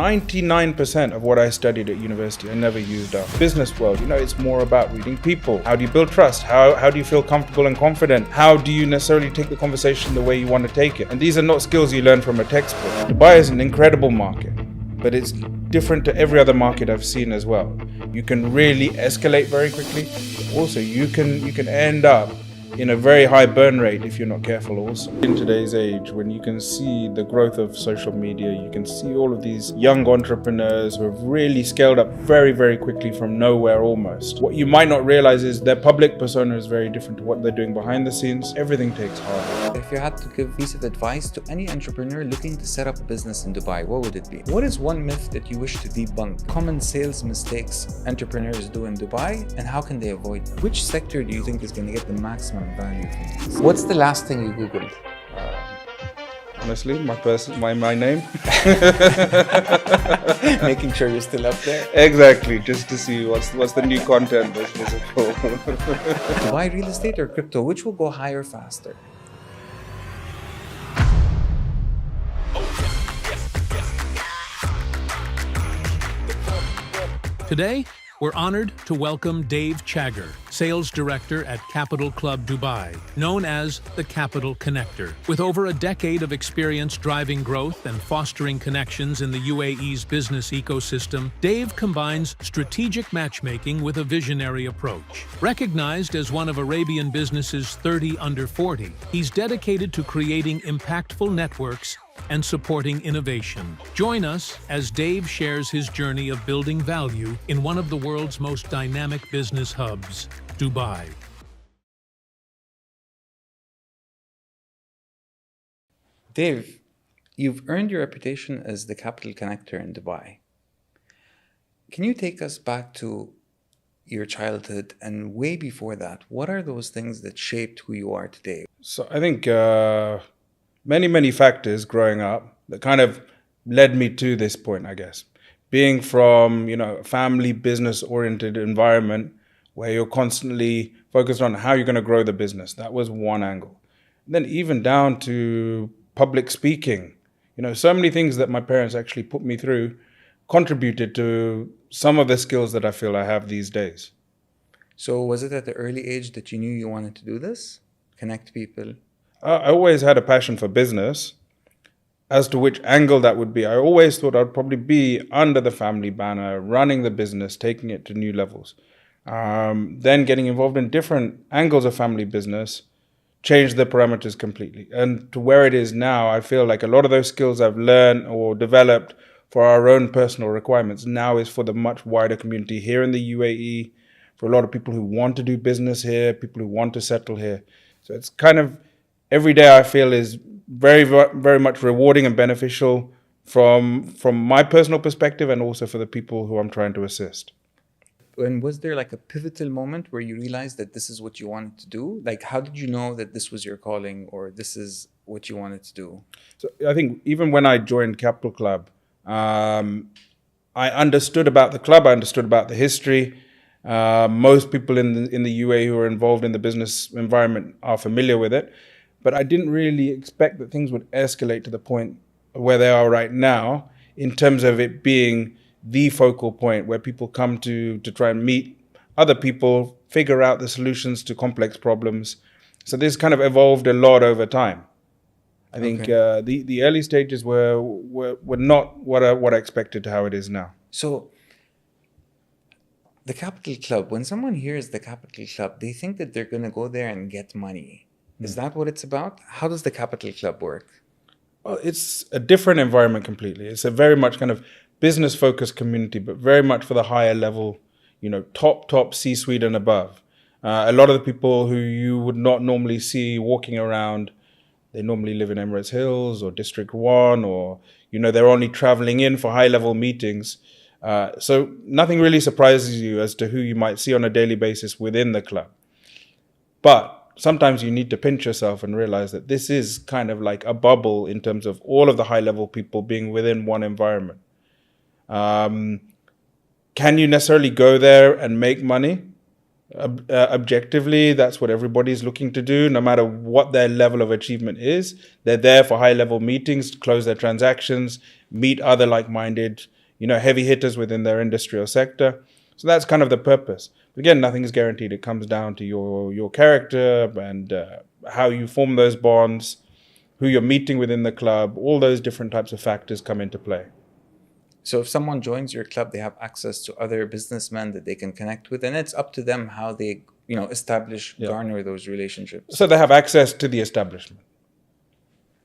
99% of what I studied at university, I never used up. Business world, it's more about reading people. How do you build trust? How do you feel comfortable and confident? How do you necessarily take the conversation the way you want to take it? And these are not skills you learn from a textbook. Dubai is an incredible market, but it's different to every other market I've seen as well. You can really escalate very quickly. Also, you can end up in a very high burn rate if you're not careful also. In today's age, when you can see the growth of social media, you can see all of these young entrepreneurs who have really scaled up very, very quickly from nowhere almost. What you might not realize is their public persona is very different to what they're doing behind the scenes. Everything takes hard. If you had to give a piece of advice to any entrepreneur looking to set up a business in Dubai, what would it be? What is one myth that you wish to debunk? Common sales mistakes entrepreneurs do in Dubai, and how can they avoid them? Which sector do you think is going to get the maximum value from this? What's the last thing you Googled? Honestly, my name. Making sure you're still up there. Exactly, just to see what's the new content that's visible. Dubai real estate or crypto, which will go higher faster? Today, we're honored to welcome Dave Chagger, Sales Director at Capital Club Dubai, known as the Capital Connector. With over a decade of experience driving growth and fostering connections in the UAE's business ecosystem, Dave combines strategic matchmaking with a visionary approach. Recognized as one of Arabian business's 30 under 40, he's dedicated to creating impactful networks and supporting innovation. Join us as Dave shares his journey of building value in one of the world's most dynamic business hubs, Dubai. Dave, you've earned your reputation as the capital connector in Dubai. Can you take us back to your childhood and way before that? What are those things that shaped who you are today? So I think many factors growing up that kind of led me to this point, I guess. Being from, a family business oriented environment where you're constantly focused on how you're going to grow the business. That was one angle. And then even down to public speaking, so many things that my parents actually put me through contributed to some of the skills that I feel I have these days. So was it at the early age that you knew you wanted to do this? Connect people? I always had a passion for business. As to which angle that would be, I always thought I'd probably be under the family banner, running the business, taking it to new levels. Then getting involved in different angles of family business changed the parameters completely. And to where it is now, I feel like a lot of those skills I've learned or developed for our own personal requirements now is for the much wider community here in the UAE, for a lot of people who want to do business here, people who want to settle here. So it's kind of every day I feel is very, very much rewarding and beneficial from my personal perspective and also for the people who I'm trying to assist. And was there like a pivotal moment where you realized that this is what you wanted to do? Like, how did you know that this was your calling or this is what you wanted to do? So I think even when I joined Capital Club, I understood about the club, I understood about the history. Most people in the UAE who are involved in the business environment are familiar with it. But I didn't really expect that things would escalate to the point where they are right now in terms of it being the focal point where people come to try and meet other people, figure out the solutions to complex problems. So this kind of evolved a lot over time. I think the early stages were not what I expected to how it is now. So the Capital Club, when someone hears the Capital Club, they think that they're going to go there and get money. Is that what it's about? How does the Capital Club work? Well, it's a different environment completely. It's a very much kind of business-focused community, but very much for the higher level, top C-suite and above. A lot of the people who you would not normally see walking around, they normally live in Emirates Hills or District 1 or, they're only traveling in for high-level meetings. So nothing really surprises you as to who you might see on a daily basis within the club. But sometimes you need to pinch yourself and realize that this is kind of like a bubble in terms of all of the high-level people being within one environment. Can you necessarily go there and make money? Objectively, that's what everybody's looking to do, no matter what their level of achievement is. They're there for high-level meetings to close their transactions, meet other like-minded, heavy hitters within their industry or sector. So that's kind of the purpose. But again, nothing is guaranteed. It comes down to your character and how you form those bonds, who you're meeting within the club. All those different types of factors come into play. So if someone joins your club, they have access to other businessmen that they can connect with, and it's up to them how they, garner those relationships. So they have access to the establishment.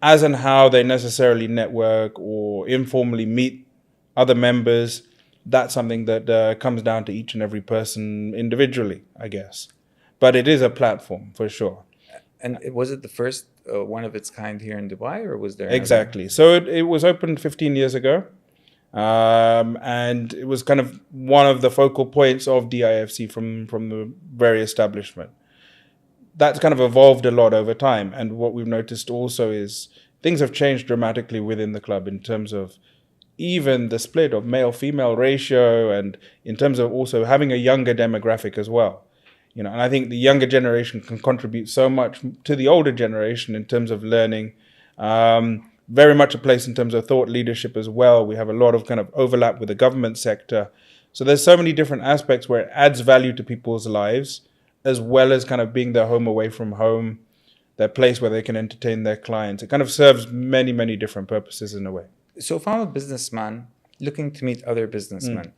As and how they necessarily network or informally meet other members, that's something that comes down to each and every person individually, I guess. But it is a platform for sure. And was it the first one of its kind here in Dubai, or was there Exactly. So it was opened 15 years ago. And it was kind of one of the focal points of DIFC from the very establishment. That's kind of evolved a lot over time. And what we've noticed also is things have changed dramatically within the club in terms of even the split of male-female ratio, and in terms of also having a younger demographic as well. And I think the younger generation can contribute so much to the older generation in terms of learning. Very much a place in terms of thought leadership as well. We have a lot of kind of overlap with the government sector. So there's so many different aspects where it adds value to people's lives, as well as kind of being their home away from home, their place where they can entertain their clients. It kind of serves many, many different purposes in a way. So if I'm a businessman looking to meet other businessmen,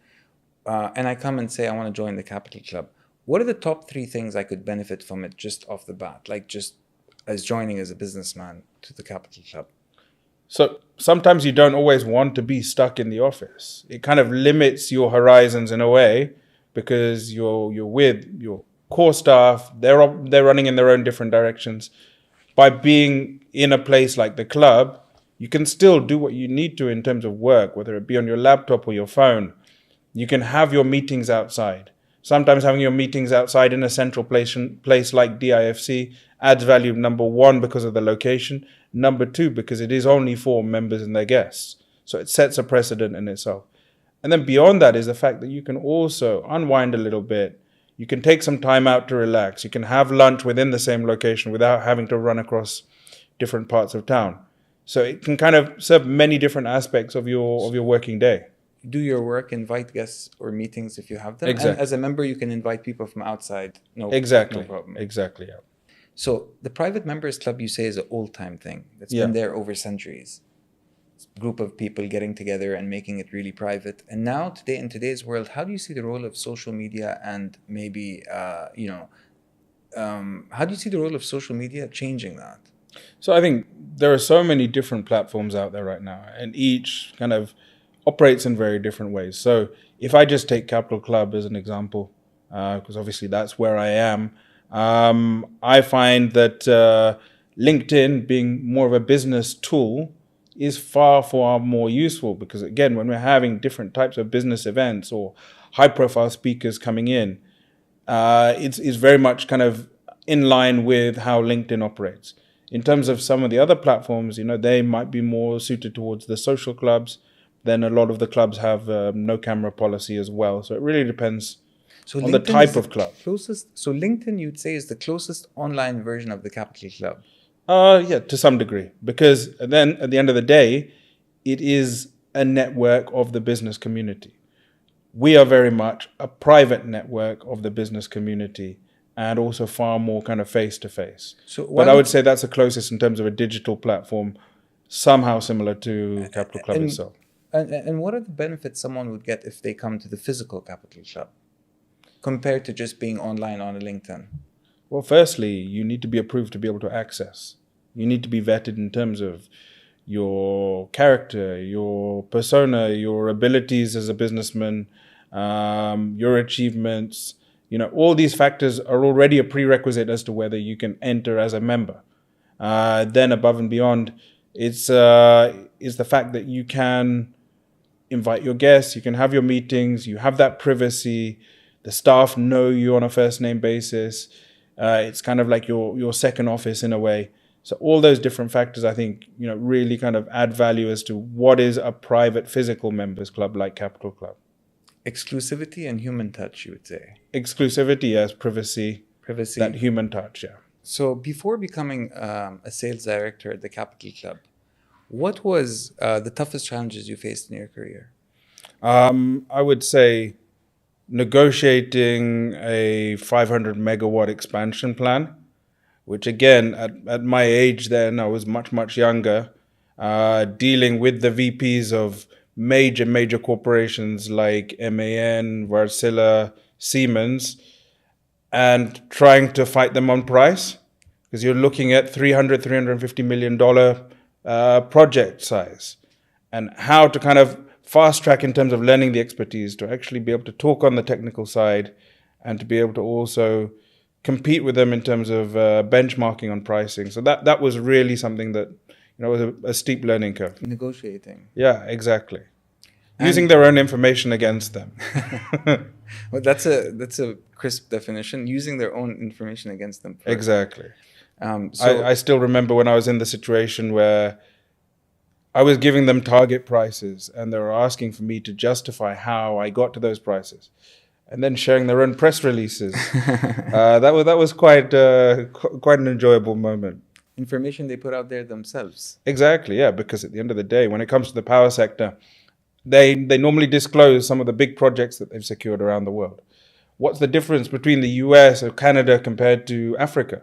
and I come and say, I want to join the Capital Club, what are the top 3 things I could benefit from it just off the bat, like just as joining as a businessman to the Capital Club? So sometimes you don't always want to be stuck in the office. It kind of limits your horizons in a way, because you're with your core staff. They're running in their own different directions. By being in a place like the club, you can still do what you need to in terms of work, whether it be on your laptop or your phone. You can have your meetings outside. Sometimes having your meetings outside in a central place like DIFC adds value, number 1, because of the location. Number 2, because it is only for members and their guests. So it sets a precedent in itself. And then beyond that is the fact that you can also unwind a little bit. You can take some time out to relax. You can have lunch within the same location without having to run across different parts of town. So it can kind of serve many different aspects of your working day. Do your work, invite guests or meetings if you have them. Exactly. And as a member, you can invite people from outside. No problem. Exactly, yeah. So the private members club, you say, is an old-time thing that's been there over centuries. It's a group of people getting together and making it really private. And now, today, in today's world, how do you see the role of social media and maybe, how do you see the role of social media changing that? So I think there are so many different platforms out there right now, and each kind of operates in very different ways. So if I just take Capital Club as an example, because obviously that's where I am, I find that LinkedIn, being more of a business tool, is far, far more useful, because again, when we're having different types of business events or high-profile speakers coming in, it's very much kind of in line with how LinkedIn operates. In terms of some of the other platforms, they might be more suited towards the social clubs. Then a lot of the clubs have no camera policy as well. So it really depends on the type of club. So LinkedIn, you'd say, is the closest online version of the Capital Club? Yeah, to some degree. Because then at the end of the day, it is a network of the business community. We are very much a private network of the business community, and also far more kind of face-to-face. But I would say that's the closest in terms of a digital platform, somehow similar to Capital Club itself. And what are the benefits someone would get if they come to the physical Capital Club compared to just being online on a LinkedIn? Well, firstly, you need to be approved to be able to access. You need to be vetted in terms of your character, your persona, your abilities as a businessman, your achievements. All these factors are already a prerequisite as to whether you can enter as a member. Then above and beyond, is the fact that you can invite your guests, you can have your meetings, you have that privacy, the staff know you on a first name basis. It's kind of like your second office in a way. So all those different factors, I think, really kind of add value as to what is a private physical members club like Capital Club. Exclusivity and human touch, you would say. Exclusivity, yes, privacy, Privacy. that human touch, yeah. So before becoming a sales director at the Capital Club, what was the toughest challenges you faced in your career? I would say negotiating a 500 megawatt expansion plan, which again, at my age then, I was much, much younger, dealing with the VPs of major corporations like MAN, Wärtsilä, Siemens, and trying to fight them on price, because you're looking at $350 million project size, and how to kind of fast track in terms of learning the expertise to actually be able to talk on the technical side and to be able to also compete with them in terms of benchmarking on pricing. So that was really something that, was a steep learning curve. Negotiating. Yeah, exactly. Using their own information against them. Well, that's a crisp definition. Using their own information against them. Exactly. So I still remember when I was in the situation where I was giving them target prices and they were asking for me to justify how I got to those prices, and then sharing their own press releases. That was quite an enjoyable moment. Information they put out there themselves. Exactly, yeah, because at the end of the day, when it comes to the power sector, they normally disclose some of the big projects that they've secured around the world. What's the difference between the US or Canada compared to Africa?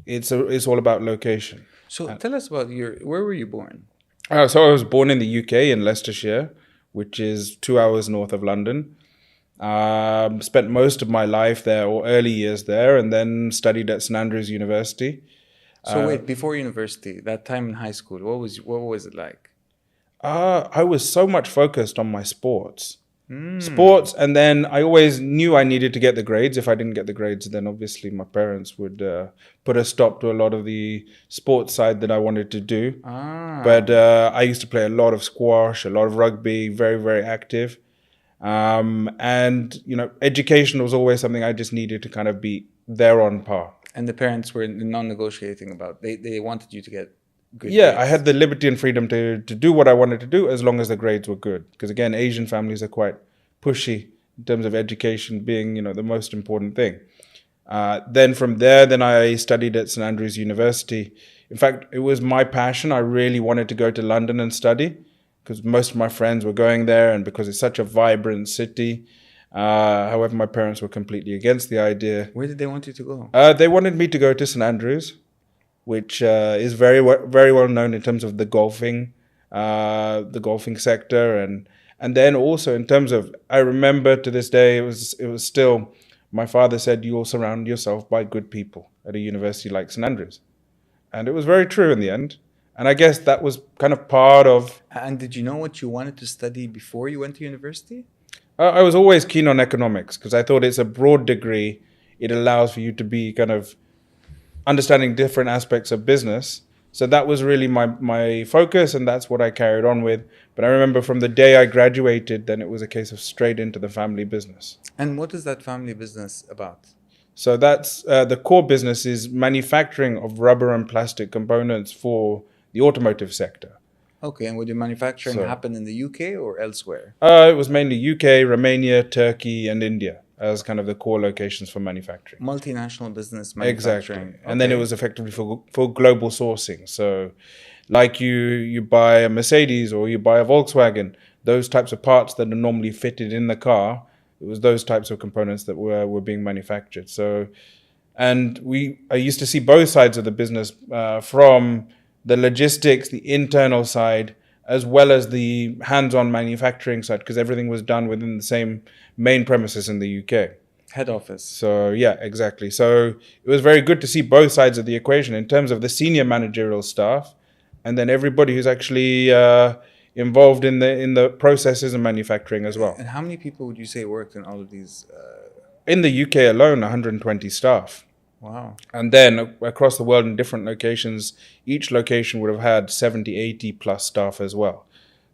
It's all about location. So tell us about where were you born? So I was born in the UK in Leicestershire, which is 2 hours north of London. Spent most of my life there, or early years there, and then studied at St Andrews University. So wait, before university, that time in high school, what was it like? I was so much focused on my sports. Sports, and then I always knew I needed to get the grades. If I didn't get the grades, then obviously my parents would put a stop to a lot of the sports side that I wanted to do. But I used to play a lot of squash, a lot of rugby, very, very active. And, education was always something I just needed to kind of be there on par. And the parents were non-negotiating about. They wanted you to get good Yeah, grades. I had the liberty and freedom to do what I wanted to do as long as the grades were good. Because again, Asian families are quite pushy in terms of education being, the most important thing. Then from there, I studied at St Andrews University. In fact, it was my passion. I really wanted to go to London and study because most of my friends were going there and because it's such a vibrant city. However, my parents were completely against the idea. Where did they want you to go? They wanted me to go to St Andrews, which is very well known in terms of the golfing sector, and then also in terms of, I remember to this day, it was still, my father said, you will surround yourself by good people at a university like St Andrews, and it was very true in the end. And I guess that was kind of part of. And did you know what you wanted to study before you went to university? I was always keen on economics because I thought it's a broad degree. It allows for you to be kind of understanding different aspects of business. So that was really my focus, and that's what I carried on with. But I remember from the day I graduated, then it was a case of straight into the family business. And what is that family business about? So that's the core business is manufacturing of rubber and plastic components for the automotive sector. Okay, and would your manufacturing happen in the UK or elsewhere? It was mainly UK, Romania, Turkey, and India as kind of the core locations for manufacturing. Multinational business manufacturing. Exactly. And then it was effectively for global sourcing. So like you buy a Mercedes or you buy a Volkswagen, those types of parts that are normally fitted in the car, it was those types of components that were being manufactured. So, and I used to see both sides of the business from the logistics, the internal side, as well as the hands-on manufacturing side, because everything was done within the same main premises in the UK. Head office. So yeah, exactly. So it was very good to see both sides of the equation in terms of the senior managerial staff, and then everybody who's actually involved in the processes and manufacturing as well. And how many people would you say worked in all of these? In the UK alone, 120 staff. Wow. And then across the world in different locations, each location would have had 70, 80 plus staff as well.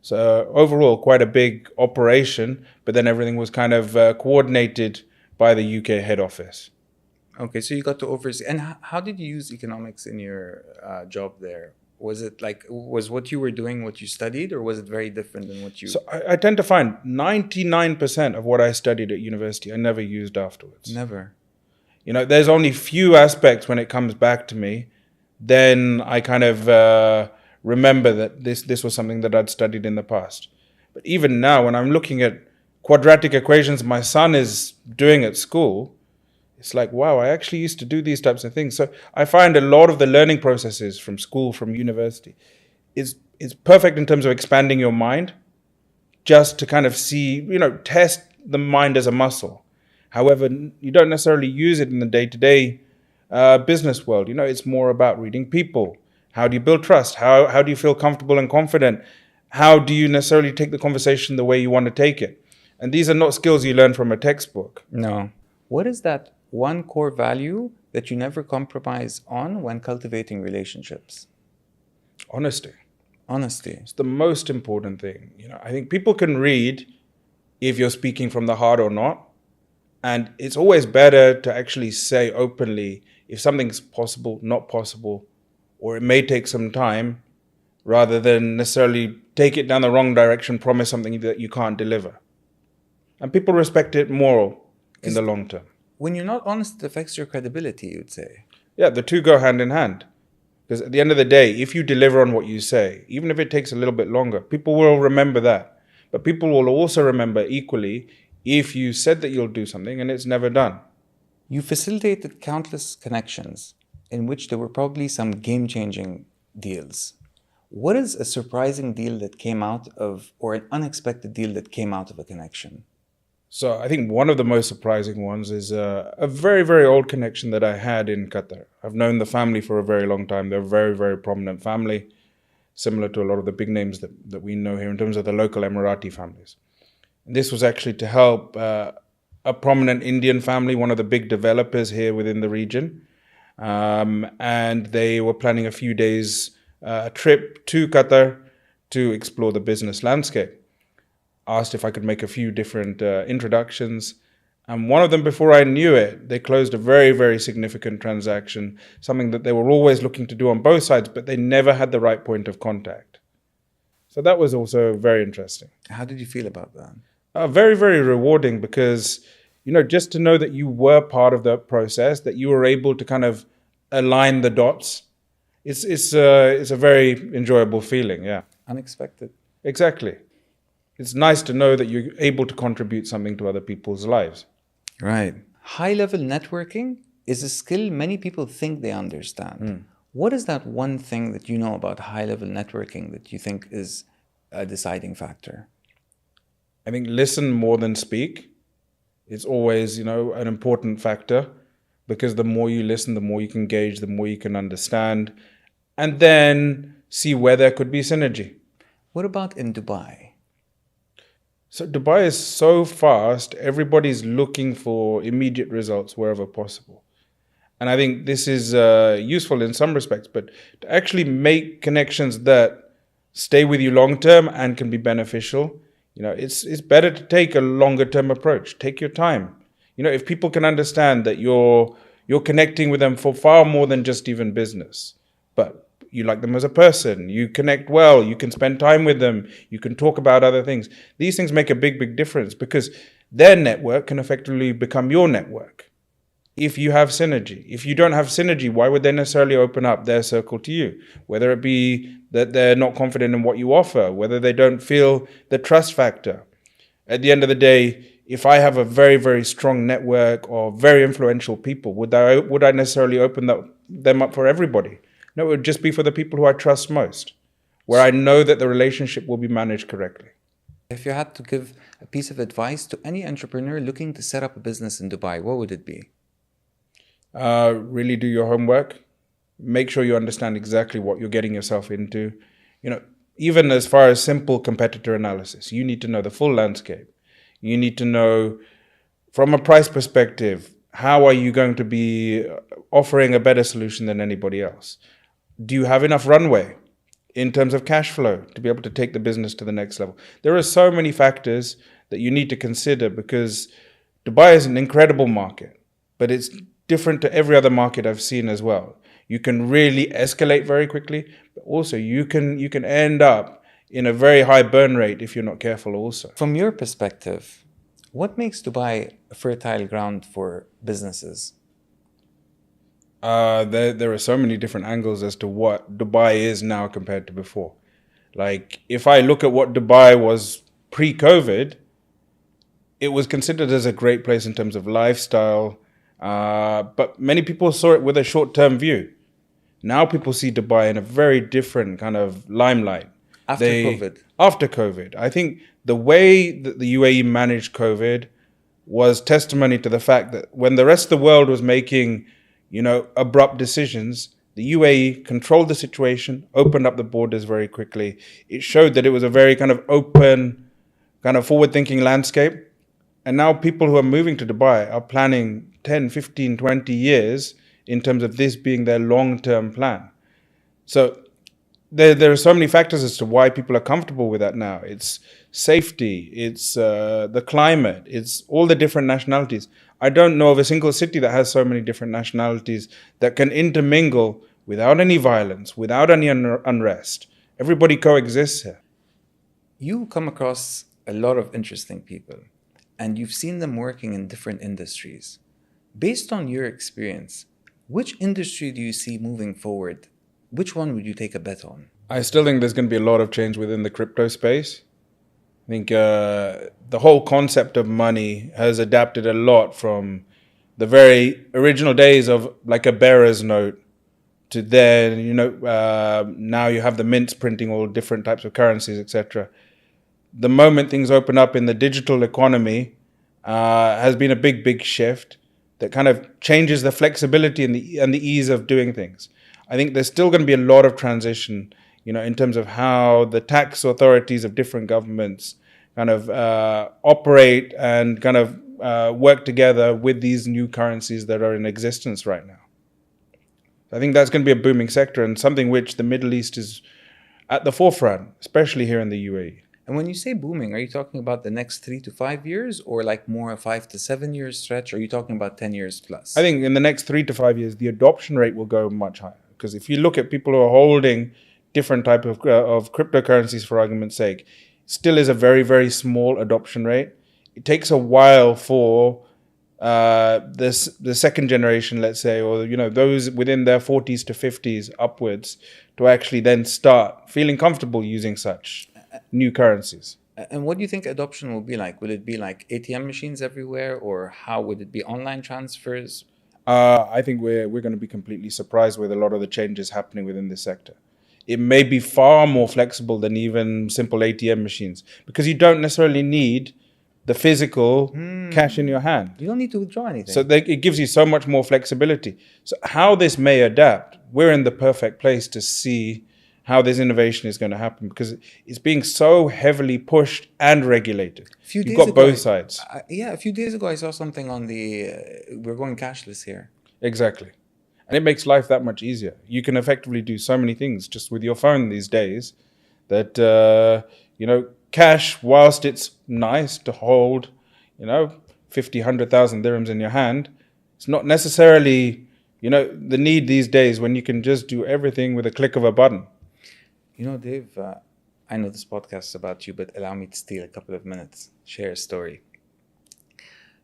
So overall, quite a big operation, but then everything was kind of coordinated by the UK head office. Okay, so you got to oversee. And how did you use economics in your job there? Was it like, was what you were doing what you studied, or was it very different than what you... So I tend to find 99% of what I studied at university, I never used afterwards. Never. You know, there's only few aspects when it comes back to me, then I kind of remember that this was something that I'd studied in the past. But even now, when I'm looking at quadratic equations my son is doing at school, it's like, wow, I actually used to do these types of things. So I find a lot of the learning processes from school, from university, is perfect in terms of expanding your mind, just to kind of see, test the mind as a muscle. However, you don't necessarily use it in the day-to-day business world. It's more about reading people. How do you build trust? How do you feel comfortable and confident? How do you necessarily take the conversation the way you want to take it? And these are not skills you learn from a textbook. No. What is that one core value that you never compromise on when cultivating relationships? Honesty. Honesty. It's the most important thing. I think people can read if you're speaking from the heart or not. And it's always better to actually say openly if something's possible, not possible, or it may take some time, rather than necessarily take it down the wrong direction, promise something that you can't deliver. And people respect it more in the long term. When you're not honest, it affects your credibility, you'd say. Yeah, the two go hand in hand. Because at the end of the day, if you deliver on what you say, even if it takes a little bit longer, people will remember that. But people will also remember equally if you said that you'll do something and it's never done. You facilitated countless connections in which there were probably some game-changing deals. What is a surprising deal that came out of, or an unexpected deal that came out of a connection? So I think one of the most surprising ones is a very, very old connection that I had in Qatar. I've known the family for a very long time. They're a very, very prominent family, similar to a lot of the big names that we know here in terms of the local Emirati families. And this was actually to help a prominent Indian family, one of the big developers here within the region. And they were planning a few days trip to Qatar to explore the business landscape. Asked if I could make a few different introductions. And one of them, before I knew it, they closed a very, very significant transaction, something that they were always looking to do on both sides, but they never had the right point of contact. So that was also very interesting. How did you feel about that? Very, very rewarding because, just to know that you were part of the process, that you were able to kind of align the dots, it's a very enjoyable feeling, yeah. Unexpected. Exactly. It's nice to know that you're able to contribute something to other people's lives. Right. High-level networking is a skill many people think they understand. What is that one thing that you know about high-level networking that you think is a deciding factor? I think listen more than speak. It's always, an important factor because the more you listen, the more you can gauge, the more you can understand, and then see where there could be synergy. What about in Dubai? So Dubai is so fast, everybody's looking for immediate results wherever possible. And I think this is useful in some respects, but to actually make connections that stay with you long term and can be beneficial, it's better to take a longer term approach. Take your time. If people can understand that you're connecting with them for far more than just even business, but you like them as a person, you connect well, you can spend time with them, you can talk about other things. These things make a big, big difference because their network can effectively become your network if you have synergy. If you don't have synergy, why would they necessarily open up their circle to you? Whether it be that they're not confident in what you offer, whether they don't feel the trust factor. At the end of the day, if I have a very, very strong network of very influential people, would I necessarily open them up for everybody? No, it would just be for the people who I trust most, where I know that the relationship will be managed correctly. If you had to give a piece of advice to any entrepreneur looking to set up a business in Dubai, what would it be? Really do your homework. Make sure you understand exactly what you're getting yourself into. Even as far as simple competitor analysis, you need to know the full landscape. You need to know from a price perspective, how are you going to be offering a better solution than anybody else? Do you have enough runway in terms of cash flow to be able to take the business to the next level? There are so many factors that you need to consider because Dubai is an incredible market, but it's different to every other market I've seen as well. You can really escalate very quickly, Also, you can end up in a very high burn rate if you're not careful also. From your perspective, what makes Dubai a fertile ground for businesses? There are so many different angles as to what Dubai is now compared to before. Like, if I look at what Dubai was pre-COVID, it was considered as a great place in terms of lifestyle, but many people saw it with a short-term view. Now people see Dubai in a very different kind of limelight. After COVID? After COVID. I think the way that the UAE managed COVID was testimony to the fact that when the rest of the world was making, abrupt decisions, the UAE controlled the situation, opened up the borders very quickly. It showed that it was a very kind of open, kind of forward-thinking landscape. And now people who are moving to Dubai are planning 10, 15, 20 years in terms of this being their long-term plan. So there are so many factors as to why people are comfortable with that now. It's safety, it's the climate, it's all the different nationalities. I don't know of a single city that has so many different nationalities that can intermingle without any violence, without any unrest. Everybody coexists here. You come across a lot of interesting people, and you've seen them working in different industries. Based on your experience, which industry do you see moving forward? Which one would you take a bet on? I still think there's going to be a lot of change within the crypto space. I think the whole concept of money has adapted a lot from the very original days of like a bearer's note to then, now you have the mints printing all different types of currencies, etc. The moment things open up in the digital economy has been a big, big shift that kind of changes the flexibility and the ease of doing things. I think there's still going to be a lot of transition, in terms of how the tax authorities of different governments kind of operate and kind of work together with these new currencies that are in existence right now. I think that's going to be a booming sector and something which the Middle East is at the forefront, especially here in the UAE. And when you say booming, are you talking about the next 3 to 5 years or like more a 5 to 7 years stretch? Or are you talking about 10 years plus? I think in the next 3 to 5 years, the adoption rate will go much higher. Because if you look at people who are holding different type of cryptocurrencies, for argument's sake, still is a very, very small adoption rate. It takes a while for the second generation, let's say, or those within their 40s to 50s upwards to actually then start feeling comfortable using such new currencies. And what do you think adoption will be like? Will it be like ATM machines everywhere, or how would it be online transfers? I think we're going to be completely surprised with a lot of the changes happening within this sector. It may be far more flexible than even simple ATM machines because you don't necessarily need the physical cash in your hand. You don't need to withdraw anything. So it gives you so much more flexibility. So how this may adapt, we're in the perfect place to see how this innovation is going to happen because it's being so heavily pushed and regulated. You've got both sides. A few days ago I saw something on we're going cashless here. Exactly. And it makes life that much easier. You can effectively do so many things just with your phone these days that, cash, whilst it's nice to hold, 50, 100,000 dirhams in your hand, it's not necessarily, the need these days when you can just do everything with a click of a button. Dave, I know this podcast is about you, but allow me to steal a couple of minutes, share a story.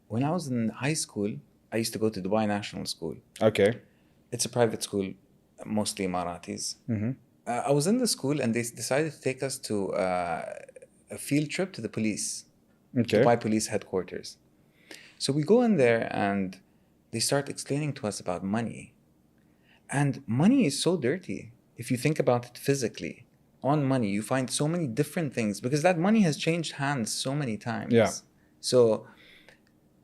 When I was in high school, I used to go to Dubai National School. Okay. It's a private school, mostly Emiratis. Mm-hmm. I was in the school and they decided to take us to a field trip to the police, Okay. Dubai police headquarters. So we go in there and they start explaining to us about money. And money is so dirty. If you think about it physically, on money, you find so many different things because that money has changed hands so many times. Yeah. So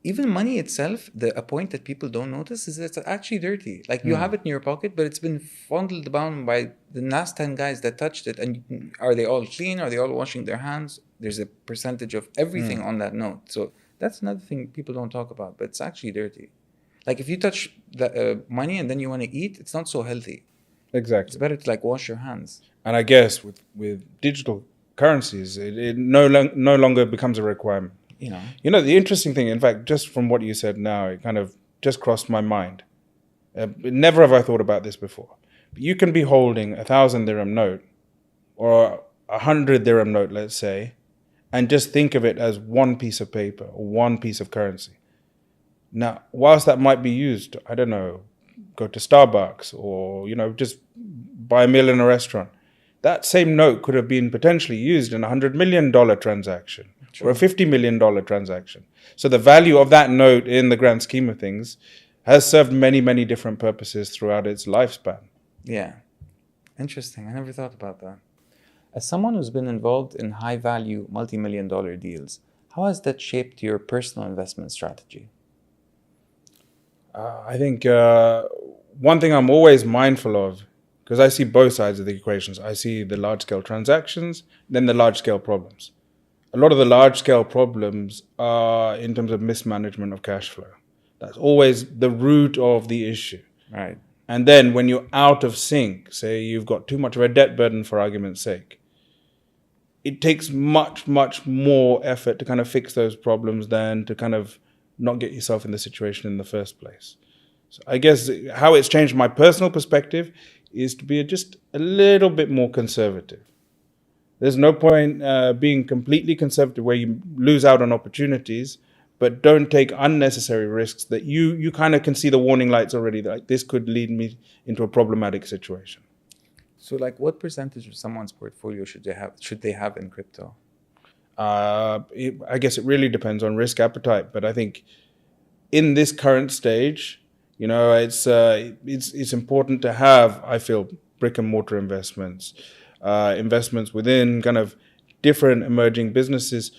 even money itself, a point that people don't notice is that it's actually dirty. Like you have it in your pocket, but it's been fondled down by the last 10 guys that touched it. And are they all clean? Are they all washing their hands? There's a percentage of everything on that note. So that's another thing people don't talk about, but it's actually dirty. Like if you touch the money and then you want to eat, it's not so healthy. Exactly. It's better to like wash your hands. And I guess with digital currencies, it no longer becomes a requirement. The interesting thing, in fact, just from what you said now, it kind of just crossed my mind. Never have I thought about this before. You can be holding 1,000 dirham note or 100 dirham note, let's say, and just think of it as one piece of paper or one piece of currency. Now, whilst that might be used, I don't know, go to Starbucks or, just buy a meal in a restaurant, that same note could have been potentially used in $100 million transaction or a $50 million transaction. So the value of that note in the grand scheme of things has served many, many different purposes throughout its lifespan. Yeah. Interesting. I never thought about that. As someone who's been involved in high-value, multi-million-dollar deals, how has that shaped your personal investment strategy? I think one thing I'm always mindful of, because I see both sides of the equations. I see the large-scale transactions, then the large-scale problems. A lot of the large-scale problems are in terms of mismanagement of cash flow. That's always the root of the issue. Right. And then when you're out of sync, say you've got too much of a debt burden for argument's sake, it takes much, much more effort to kind of fix those problems than to kind of not get yourself in the situation in the first place. So I guess how it's changed my personal perspective is to be just a little bit more conservative. There's no point being completely conservative where you lose out on opportunities, but don't take unnecessary risks that you kind of can see the warning lights already, that like, this could lead me into a problematic situation. So like what percentage of someone's portfolio should they have in crypto? I guess it really depends on risk appetite, but I think in this current stage, it's important to have, I feel, brick and mortar investments, investments within kind of different emerging businesses.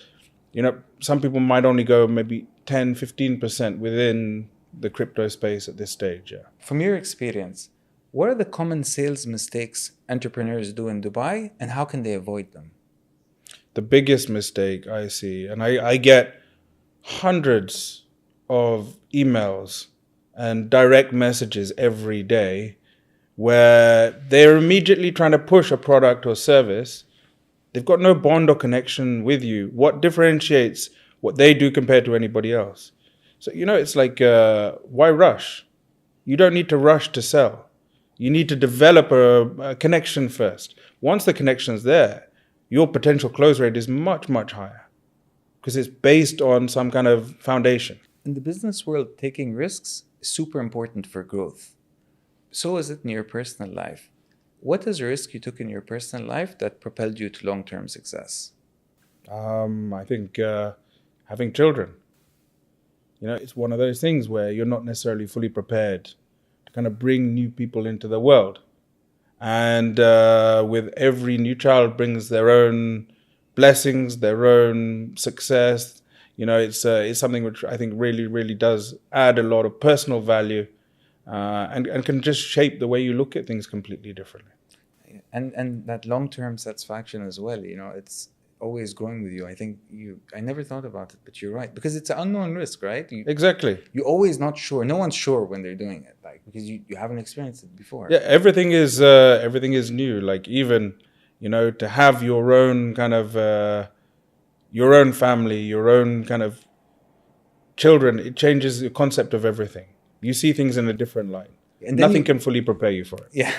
Some people might only go maybe 10, 15% within the crypto space at this stage. Yeah. From your experience, what are the common sales mistakes entrepreneurs do in Dubai, and how can they avoid them? The biggest mistake I see, and I get hundreds of emails and direct messages every day where they're immediately trying to push a product or service. They've got no bond or connection with you. What differentiates what they do compared to anybody else? So, it's like, why rush? You don't need to rush to sell. You need to develop a connection first. Once the connection's there, your potential close rate is much, much higher because it's based on some kind of foundation. In the business world, taking risks is super important for growth. So is it in your personal life. What is a risk you took in your personal life that propelled you to long-term success? I think having children. It's one of those things where you're not necessarily fully prepared to kind of bring new people into the world. And with every new child brings their own blessings, their own success. It's something which I think really, really does add a lot of personal value and can just shape the way you look at things completely differently. And that long-term satisfaction as well, it's always growing with you. I never thought about it, but you're right. Because it's an unknown risk, right? Exactly. You're always not sure. No one's sure when they're doing it, because you haven't experienced it before. Yeah, everything is new. Like even, to have your own kind of, your own family, your own kind of children, it changes the concept of everything. You see things in a different light. And nothing can fully prepare you for it. Yeah.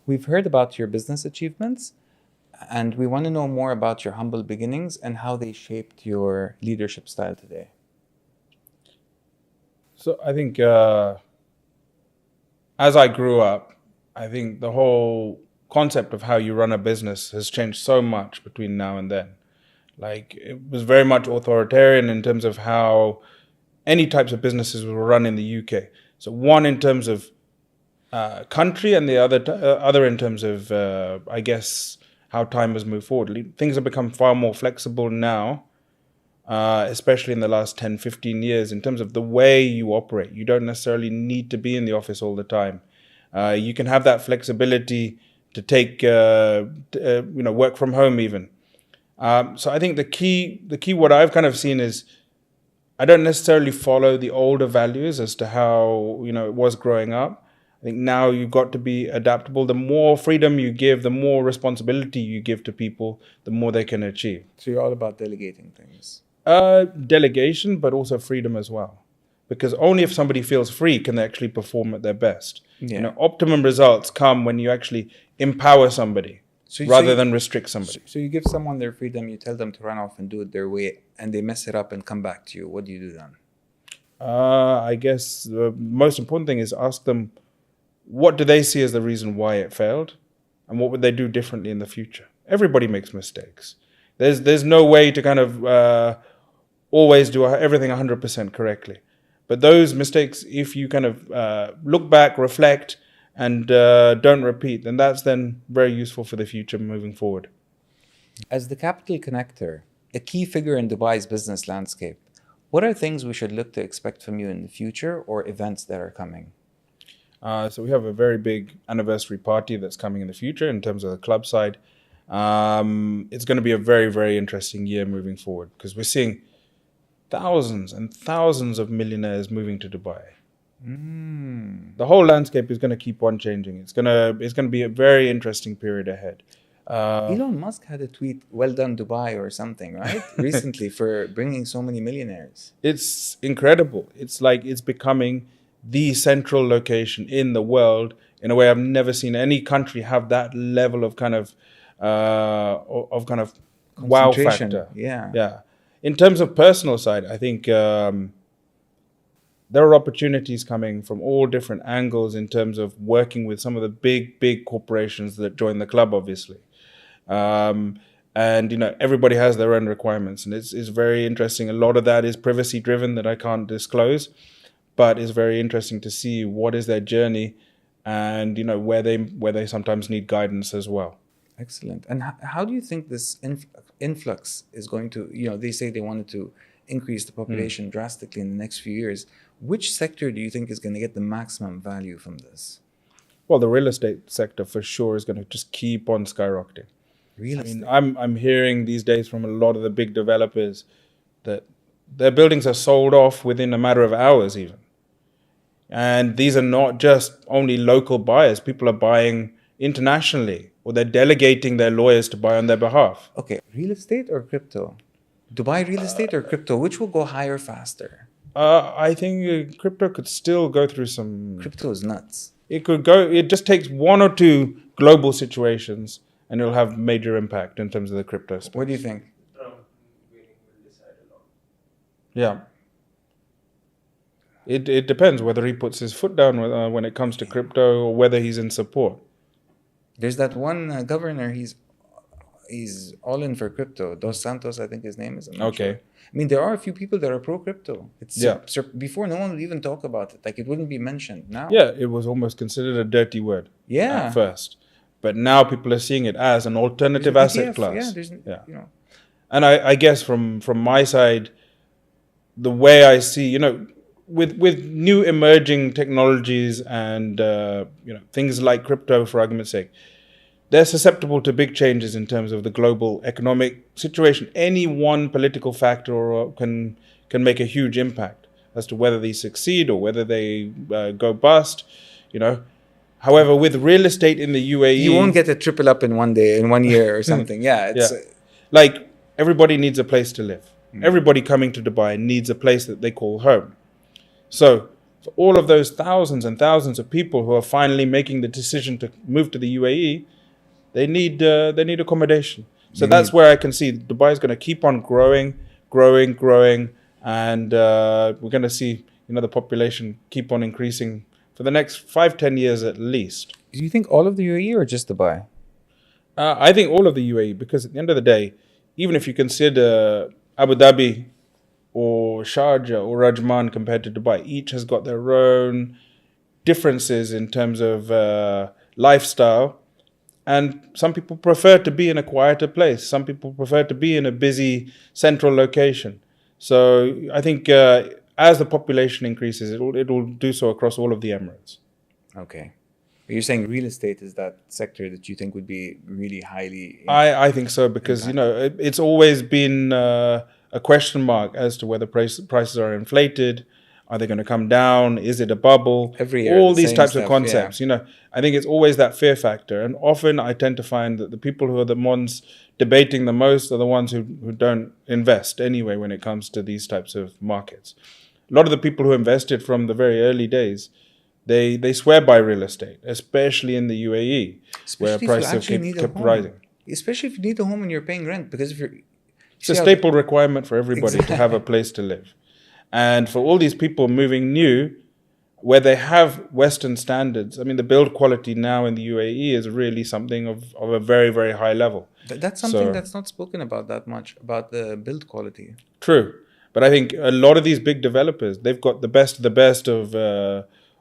We've heard about your business achievements, and we want to know more about your humble beginnings and how they shaped your leadership style today. So I think as I grew up, I think the whole concept of how you run a business has changed so much between now and then. Like it was very much authoritarian in terms of how any types of businesses were run in the UK. So one in terms of country and the other in terms of, I guess, how time has moved forward. Things have become far more flexible now, especially in the last 10, 15 years in terms of the way you operate. You don't necessarily need to be in the office all the time. You can have that flexibility to take, work from home even. So I think the key what I've kind of seen is I don't necessarily follow the older values as to how, it was growing up. I think now you've got to be adaptable. The more freedom you give, the more responsibility you give to people, the more they can achieve. So you're all about delegating things. Delegation, but also freedom as well. because only if somebody feels free can they actually perform at their best. Yeah. You know, optimum results come when you actually empower somebody rather than restrict somebody. So you give someone their freedom, you tell them to run off and do it their way, and they mess it up and come back to you. What do you do then? I guess the most important thing is ask them, what do they see as the reason why it failed, and what would they do differently in the future? Everybody makes mistakes. There's no way to kind of always do everything 100% correctly. But those mistakes, if you kind of look back, reflect, and don't repeat, then that's then very useful for the future moving forward. As the capital connector, a key figure in Dubai's business landscape, what are things we should look to expect from you in the future or events that are coming? So we have a very big anniversary party that's coming in the future in terms of the club side. It's going to be a very, very interesting year moving forward because we're seeing thousands and thousands of millionaires moving to Dubai. The whole landscape is going to keep on changing. It's going to be a very interesting period ahead. Elon Musk had a tweet, "Well done, Dubai," or something, right? Recently for bringing so many millionaires. It's incredible. It's like it's becoming the central location in the world in a way I've never seen any country have that level of kind of wow factor. Yeah. In terms of personal side, I think there are opportunities coming from all different angles in terms of working with some of the big corporations that join the club, obviously. And, you know, everybody has their own requirements, and it's very interesting. A lot of that is privacy driven that I can't disclose, but it's very interesting to see what is their journey and, you know, where they sometimes need guidance as well. Excellent. And how do you think this influx is going to, you know, they say they wanted to increase the population drastically in the next few years. Which sector do you think is going to get the maximum value from this? Well, the real estate sector for sure is going to just keep on skyrocketing. Real estate? I mean, I'm hearing these days from a lot of the big developers that their buildings are sold off within a matter of hours even. And these are not just only local buyers. People are buying internationally, or they're delegating their lawyers to buy on their behalf. Okay, real estate or crypto? Dubai real estate or crypto? Which will go higher faster? I think crypto could still go through some... Crypto is nuts. It could go... It just takes one or two global situations and it'll have major impact in terms of the crypto space. What do you think? Yeah. It depends whether he puts his foot down when it comes to crypto or whether he's in support. There's that one governor, he's all in for crypto. Dos Santos, I think his name is. Okay. Sure. I mean, there are a few people that are pro-crypto. Yeah. Before, no one would even talk about it. Like, it wouldn't be mentioned now. Yeah, it was almost considered a dirty word at first. But now people are seeing it as an alternative asset class. You know. And I guess from my side, the way I see, you know, with new emerging technologies and you know, things like crypto, for argument's sake, they're susceptible to big changes in terms of the global economic situation. Any one political factor can make a huge impact as to whether they succeed or whether they go bust, you know. However, with real estate in the UAE... You won't get a triple up in 1 day, in 1 year or something. Like, everybody needs a place to live. Everybody coming to Dubai needs a place that they call home. So, for all of those thousands and thousands of people who are finally making the decision to move to the UAE, they need accommodation. So that's where I can see Dubai is going to keep on growing, and we're going to see, you know, the population keep on increasing for the next 5-10 years at least. Do you think all of the UAE or just Dubai? I think all of the UAE, because at the end of the day, even if you consider Abu Dhabi or Sharjah or Rajman compared to Dubai, each has got their own differences in terms of lifestyle. And some people prefer to be in a quieter place. Some people prefer to be in a busy central location. So I think as the population increases, it will do so across all of the Emirates. Okay. You're saying real estate is that sector that you think would be really highly... I think so, because, you know, it's always been a question mark as to whether prices are inflated. Are they going to come down? Is it a bubble? Every year, all these types of concepts, you know, I think it's always that fear factor. And often I tend to find that the people who are the ones debating the most are the ones who don't invest anyway when it comes to these types of markets. a lot of the people who invested from the very early days, they swear by real estate, especially in the UAE, where Especially if you prices have actually need a kept home. rising. Especially if you need a home and you're paying rent. Because if you're... It's a staple requirement for everybody to have a Exactly. place to live. And for all these people moving new, where they have Western standards, I mean, the build quality now in the UAE is really something of a very, very high level. That's something So- that's not spoken about that much, about the build quality. True. But I think a lot of these big developers, they've got the best of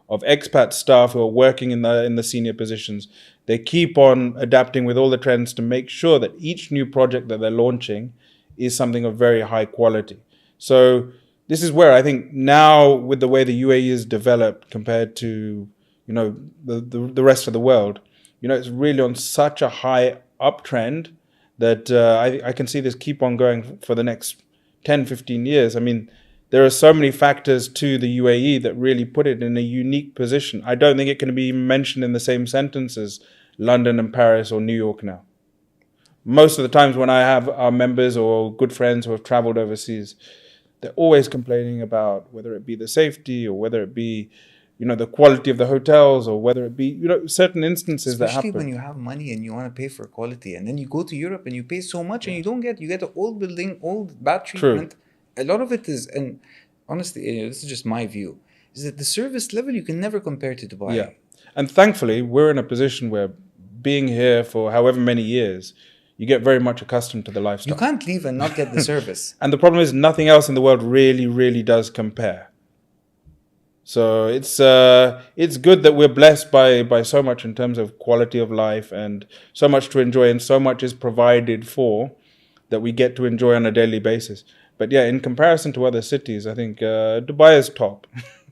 expat staff who are working in the senior positions. They keep on adapting with all the trends to make sure that each new project that they're launching is something of very high quality. So this is where I think now, with the way the UAE is developed compared to the rest of the world, it's really on such a high uptrend that I can see this keep on going for the next 10, 15 years. I mean, there are so many factors to the UAE that really put it in a unique position. I don't think it can be mentioned in the same sentence as London and Paris or New York now. Most of the times when I have our members or good friends who have traveled overseas, they're always complaining about whether it be the safety or whether it be, the quality of the hotels or whether it be, certain instances that Especially happen. when you have money and you want to pay for quality, and then you go to Europe and you pay so much and you get an old building, old bad treatment. A lot of it is, and honestly, this is just my view, is that the service level you can never compare to Dubai. Yeah. And thankfully, we're in a position where being here for however many years, you get very much accustomed to the lifestyle. You can't leave and not get the service. And the problem is nothing else in the world really, really does compare. So it's good that we're blessed by so much in terms of quality of life and so much to enjoy, and so much is provided for that we get to enjoy on a daily basis. But yeah, in comparison to other cities, I think Dubai is top.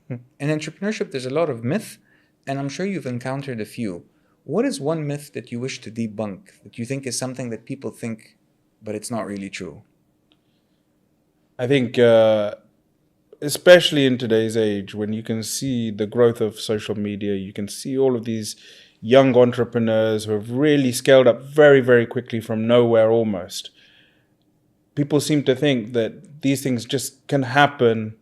In entrepreneurship, there's a lot of myth, and I'm sure you've encountered a few. What is one myth that you wish to debunk, that you think is something that people think, but it's not really true? I think, especially in today's age, when you can see the growth of social media, you can see all of these young entrepreneurs who have really scaled up very, very quickly from nowhere almost. People seem to think that these things just can happen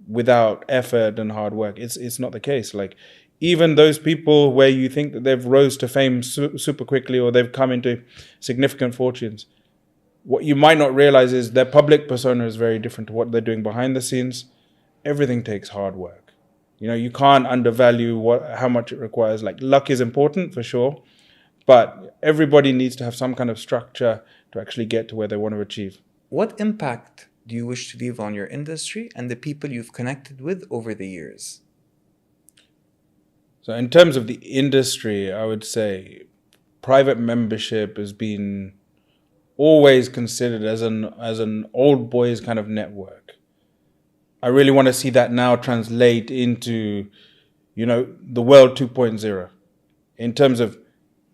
without effort and hard work. It's not the case. Like, even those people where you think that they've rose to fame super quickly or they've come into significant fortunes, what you might not realize is their public persona is very different to what they're doing behind the scenes. Everything takes hard work. You can't undervalue how much it requires. Like, luck is important for sure, but everybody needs to have some kind of structure to actually get to where they want to achieve. What impact do you wish to leave on your industry and the people you've connected with over the years? So in terms of the industry, I would say private membership has been always considered as an old boys kind of network. I really want to see that now translate into, the world 2.0, in terms of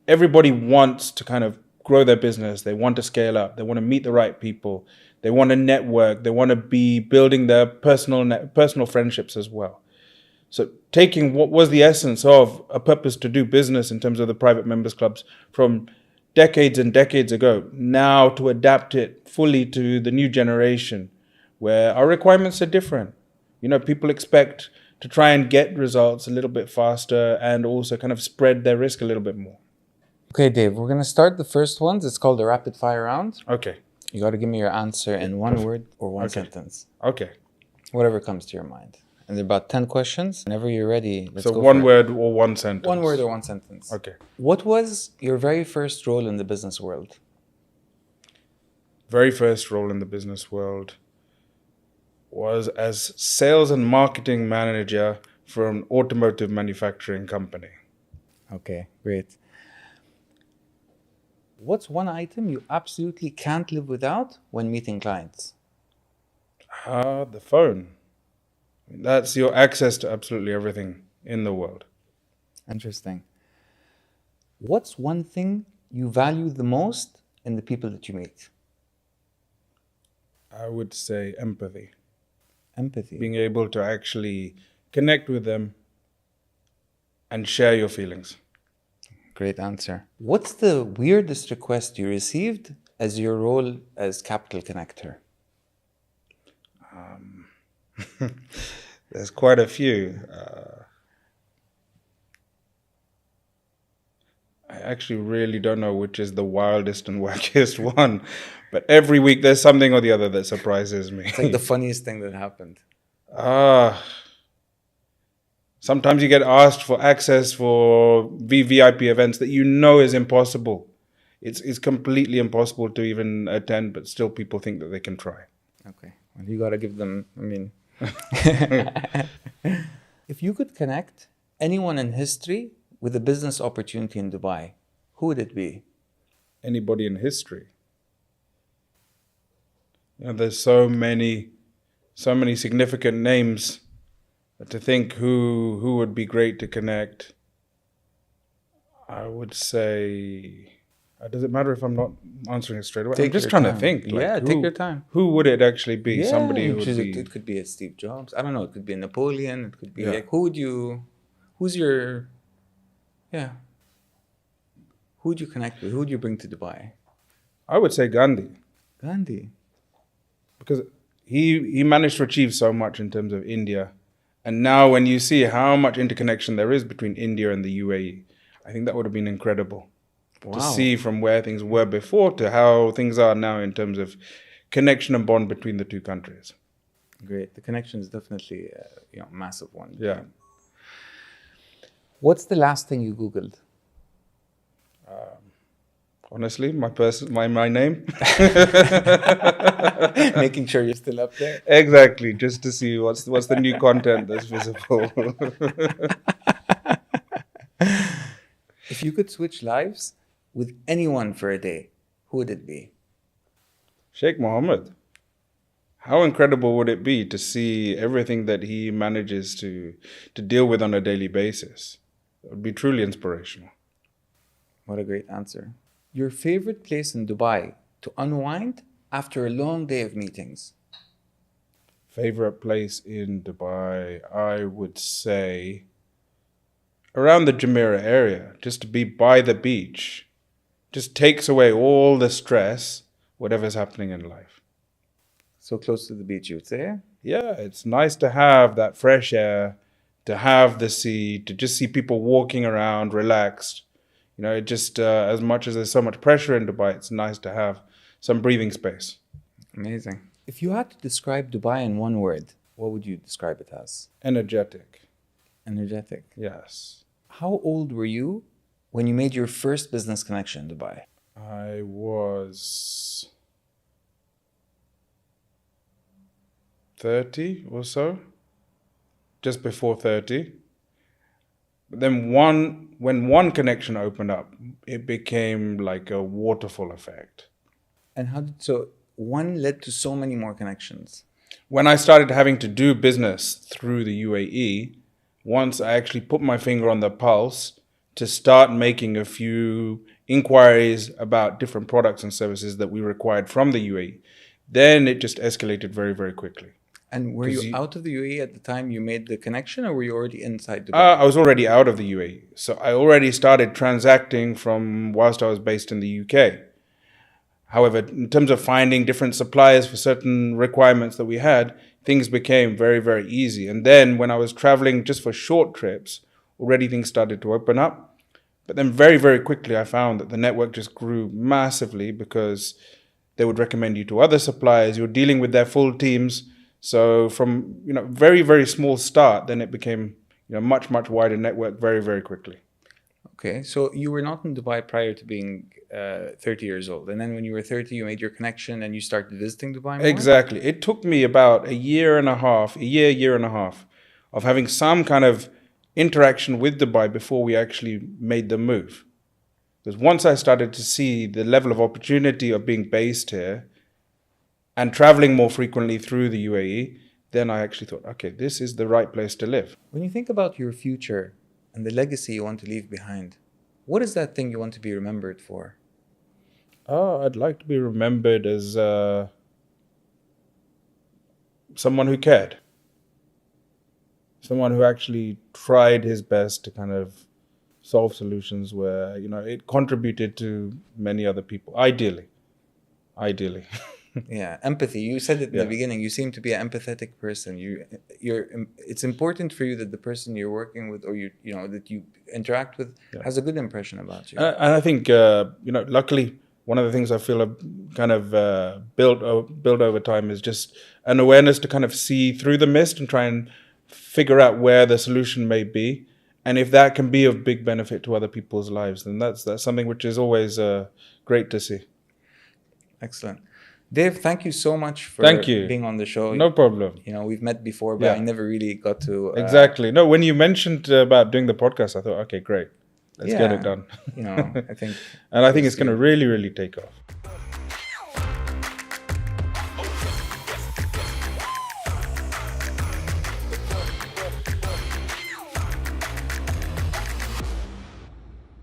everybody wants to kind of grow their business. They want to scale up. They want to meet the right people. They want to network. They want to be building their personal friendships as well. So taking what was the essence of a purpose to do business in terms of the private members clubs from decades and decades ago, now to adapt it fully to the new generation, where our requirements are different. People expect to try and get results a little bit faster and also kind of spread their risk a little bit more. Okay, Dave, we're going to start the first ones. It's called the rapid fire round. Okay. You got to give me your answer in one word or one sentence. Okay. Whatever comes to your mind. And there are about 10 questions. Whenever you're ready, let's So go one for it. word or one sentence? One word or one sentence. Okay. What was your very first role in the business world? Very first role in the business world was as sales and marketing manager for an automotive manufacturing company. Okay, great. What's one item you absolutely can't live without when meeting clients? The phone. That's your access to absolutely everything in the world. Interesting. What's one thing you value the most in the people that you meet? I would say empathy. Empathy. Being able to actually connect with them and share your feelings. Great answer. What's the weirdest request you received as your role as capital connector? There's quite a few. I actually really don't know which is the wildest and wackiest one, but every week there's something or the other that surprises me. It's like the funniest thing that happened. Sometimes you get asked for access for VVIP events that you know is impossible. It's completely impossible to even attend, but still people think that they can try. Okay. Well, you got to give them, if you could connect anyone in history with a business opportunity in Dubai, who would it be? Anybody in history. There's so many significant names. To think who would be great to connect, I would say. Does it matter if I'm not answering it straight away? I'm just trying to think. Take your time. Who would it actually be? Somebody who would be. It could be a Steve Jobs. I don't know. It could be a Napoleon. It could be who's your who would you connect with? Who would you bring to Dubai? I would say Gandhi. Gandhi. Because he managed to achieve so much in terms of India. And now when you see how much interconnection there is between India and the UAE, I think that would have been incredible. Wow. To see from where things were before to how things are now in terms of connection and bond between the two countries. Great. The connection is definitely a massive one. Yeah. What's the last thing you Googled? Honestly, my name. Making sure you're still up there. Exactly, just to see what's the new content that's visible. If you could switch lives with anyone for a day, who would it be? Sheikh Mohammed. How incredible would it be to see everything that he manages to deal with on a daily basis? It would be truly inspirational. What a great answer. Your favorite place in Dubai to unwind after a long day of meetings? Favorite place in Dubai, I would say around the Jumeirah area, just to be by the beach. Just takes away all the stress, whatever's happening in life. So close to the beach, you would say? Yeah, it's nice to have that fresh air, to have the sea, to just see people walking around, relaxed. It just, as much as there's so much pressure in Dubai, it's nice to have some breathing space. Amazing. If you had to describe Dubai in one word, what would you describe it as? Energetic. Energetic. Yes. How old were you when you made your first business connection in Dubai? I was 30 or so, just before 30. But then when one connection opened up, it became like a waterfall effect. And so one led to so many more connections? When I started having to do business through the UAE, once I actually put my finger on the pulse to start making a few inquiries about different products and services that we required from the UAE, then it just escalated very, very quickly. And were you out of the UAE at the time you made the connection, or were you already inside Dubai? I was already out of the UAE. So I already started transacting from whilst I was based in the UK. However, in terms of finding different suppliers for certain requirements that we had, things became very, very easy. And then when I was traveling just for short trips, already things started to open up. But then very, very quickly, I found that the network just grew massively because they would recommend you to other suppliers. You're dealing with their full teams. So from very, very small start, then it became much, much wider network very, very quickly. Okay, so you were not in Dubai prior to being 30 years old. And then when you were 30, you made your connection and you started visiting Dubai more? Exactly. It took me about a year and a half of having some kind of interaction with Dubai before we actually made the move. Because once I started to see the level of opportunity of being based here and traveling more frequently through the UAE, then I actually thought, okay, this is the right place to live. When you think about your future and the legacy you want to leave behind, what is that thing you want to be remembered for? Oh, I'd like to be remembered as someone who cared. Someone who actually tried his best to kind of solve solutions where, it contributed to many other people. Ideally. Yeah, empathy. You said it in Yeah. the beginning. You seem to be an empathetic person. It's important for you that the person you're working with, or that you interact with, has a good impression about you. And I think, luckily, one of the things I feel I've kind of built over time is just an awareness to kind of see through the mist and try and figure out where the solution may be. And if that can be of big benefit to other people's lives, then that's something which is always great to see. Excellent. Dave, thank you so much for being on the show. No problem. We've met before, but I never really got to... Exactly. No, when you mentioned about doing the podcast, I thought, okay, great. Let's get it done. I think... And I think it's going to really, really take off.